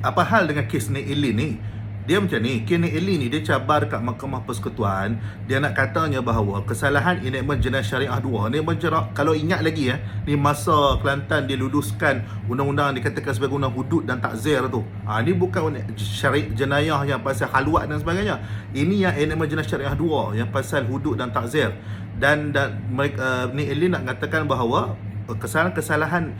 apa hal dengan kes Nik Elin ni? Dia macam ni, kes Nik Elin ni dia cabar kat Mahkamah Persekutuan. Dia nak katanya bahawa kesalahan enakmen jenayah syariah 2 ni kalau ingat lagi ni masa Kelantan dia luluskan undang-undang dikatakan sebagai undang hudud dan takzir tu. Ni bukan jenayah yang pasal haluat dan sebagainya. Ini yang enakmen jenayah syariah 2 yang pasal hudud dan takzir. Dan Nik Elin nak katakan bahawa kesalahan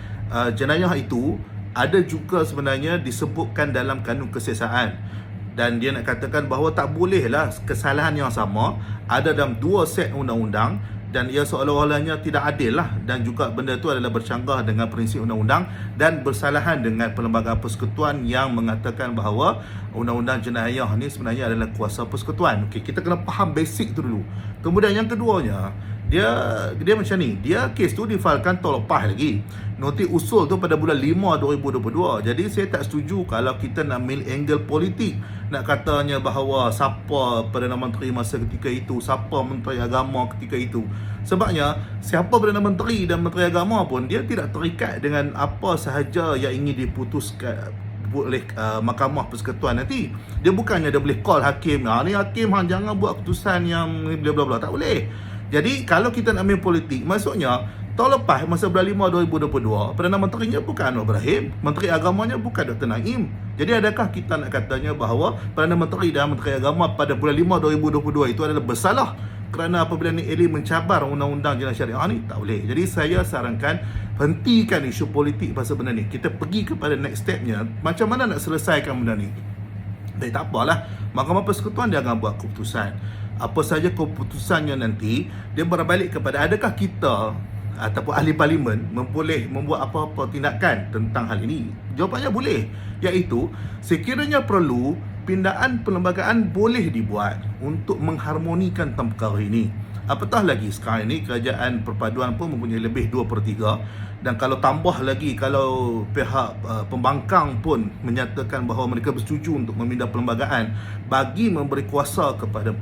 jenayah itu ada juga sebenarnya disebutkan dalam kanun kesiasaan. Dan dia nak katakan bahawa tak bolehlah kesalahan yang sama ada dalam dua set undang-undang, dan ia seolah-olahnya tidak adil lah, dan juga benda itu adalah bercanggah dengan prinsip undang-undang dan bersalahan dengan Perlembagaan Persekutuan yang mengatakan bahawa undang-undang jenayah ni sebenarnya adalah kuasa persekutuan. Okey, kita kena faham basic tu dulu. Kemudian yang keduanya, dia macam ni, dia kes tu difailkan tahun lepas lagi. Notis usul tu pada bulan 5 2022. Jadi saya tak setuju kalau kita nak ambil angle politik, nak katanya bahawa siapa Perdana Menteri masa ketika itu, siapa Menteri Agama ketika itu. Sebabnya siapa Perdana Menteri dan Menteri Agama pun dia tidak terikat dengan apa sahaja yang ingin diputuskan oleh Mahkamah Persekutuan nanti. Dia bukannya dia boleh call hakim, ni hakim jangan buat keputusan yang bla bla bla, tak boleh. Jadi kalau kita nak main politik, maksudnya tahun lepas masa bulan 5 2022, Perdana Menterinya bukan Anwar Ibrahim, Menteri Agamanya bukan Dr. Naim. Jadi adakah kita nak katanya bahawa Perdana Menteri dan Menteri Agama pada bulan 5 2022 itu adalah bersalah kerana apabila Nik Elin mencabar undang-undang jenayah syariah ni? Tak boleh. Jadi saya sarankan hentikan isu politik pasal benda ni. Kita pergi kepada next stepnya, macam mana nak selesaikan benda ni. Tapi tak apalah, Mahkamah Persekutuan dia akan buat keputusan. Apa saja keputusannya nanti, dia berbalik kepada adakah kita ataupun ahli parlimen boleh membuat apa-apa tindakan tentang hal ini. Jawapannya boleh, iaitu sekiranya perlu, pindaan perlembagaan boleh dibuat untuk mengharmonikan tentang perkara ini. Apatah lagi sekarang ini Kerajaan Perpaduan pun mempunyai lebih 2/3, dan kalau tambah lagi kalau pihak pembangkang pun menyatakan bahawa mereka bersetuju untuk memindah perlembagaan bagi memberi kuasa kepada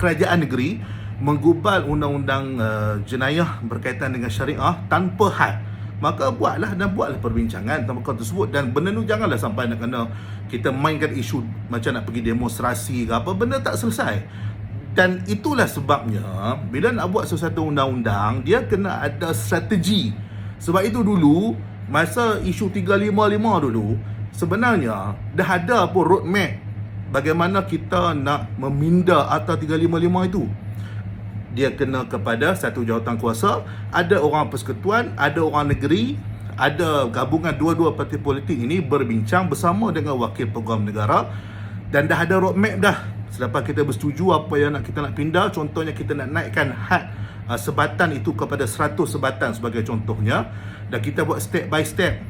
kerajaan negeri menggubal undang-undang jenayah berkaitan dengan syariah tanpa had, maka buatlah perbincangan tentang perkara tersebut. Dan benda tu janganlah sampai nak kena kita mainkan isu macam nak pergi demonstrasi ke apa, benda tak selesai. Dan itulah sebabnya bila nak buat sesuatu undang-undang, dia kena ada strategi. Sebab itu dulu masa isu 355 dulu, sebenarnya dah ada pun roadmap bagaimana kita nak meminda Akta 355 itu. Dia kena kepada satu jawatan kuasa, ada orang persekutuan, ada orang negeri, ada gabungan dua-dua parti politik ini berbincang bersama dengan wakil peguam negara, dan dah ada roadmap dah. Selepas kita bersetuju apa yang kita nak pindah, contohnya kita nak naikkan had sebatan itu kepada 100 sebatan sebagai contohnya, dan kita buat step by step.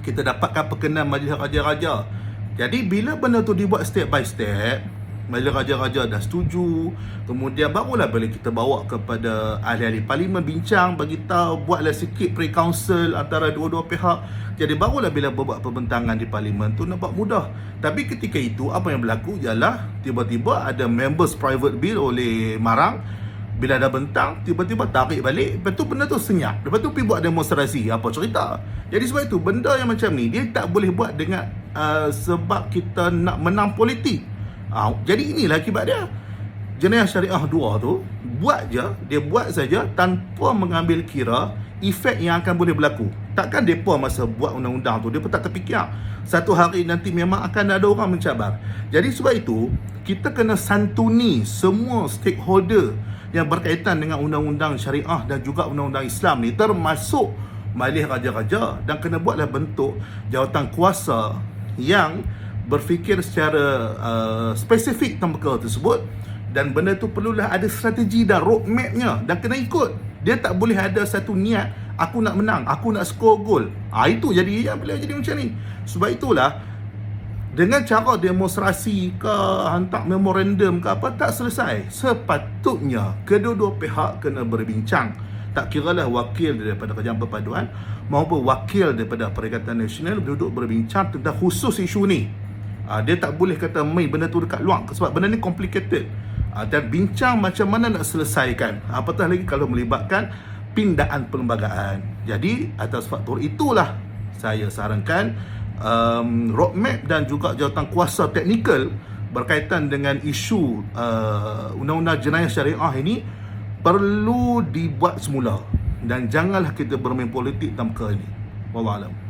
Kita dapatkan perkenan Majlis Raja-Raja. Jadi bila benda tu dibuat step by step, Majlis Raja-Raja dah setuju, kemudian barulah boleh kita bawa kepada ahli-ahli parlimen bincang, bagi tahu, buatlah sikit pre-council antara dua-dua pihak. Jadi barulah bila buat pembentangan di parlimen tu nampak mudah. Tapi ketika itu apa yang berlaku ialah tiba-tiba ada members private bill oleh Marang. Bila dah bentang, tiba-tiba tarik balik. Lepas tu benda tu senyap. Lepas tu pergi buat demonstrasi. Apa cerita? Jadi sebab itu benda yang macam ni dia tak boleh buat dengan sebab kita nak menang politik. Jadi inilah akibat dia. Jenayah syariah 2 tu dia buat saja tanpa mengambil kira efek yang akan boleh berlaku. Takkan mereka masa buat undang-undang tu dia pun tak terfikir satu hari nanti memang akan ada orang mencabar. Jadi sebab itu kita kena santuni semua stakeholder yang berkaitan dengan undang-undang syariah dan juga undang-undang Islam ni, termasuk Majlis Raja-Raja, dan kena buatlah bentuk jawatan kuasa yang berfikir secara spesifik tentang perkara tersebut. Dan benda tu perlulah ada strategi dan roadmapnya, dan kena ikut. Dia tak boleh ada satu niat aku nak menang, aku nak skor gol. Itu jadi boleh jadi macam ni. Sebab itulah dengan cara demonstrasi ke hantar memorandum ke apa tak selesai. Sepatutnya kedua-dua pihak kena berbincang. Tak kiralah wakil daripada Kerajaan Perpaduan maupun wakil daripada Perikatan Nasional duduk berbincang tentang khusus isu ni. Dia tak boleh kata main benda tu dekat luar, sebab benda ni complicated. Dan bincang macam mana nak selesaikan, apatah lagi kalau melibatkan pindaan perlembagaan. Jadi atas faktor itulah saya sarankan roadmap dan juga jawatan kuasa teknikal berkaitan dengan isu undang-undang jenayah syariah ini perlu dibuat semula, dan janganlah kita bermain politik dalam perkara ini. Wallahualam.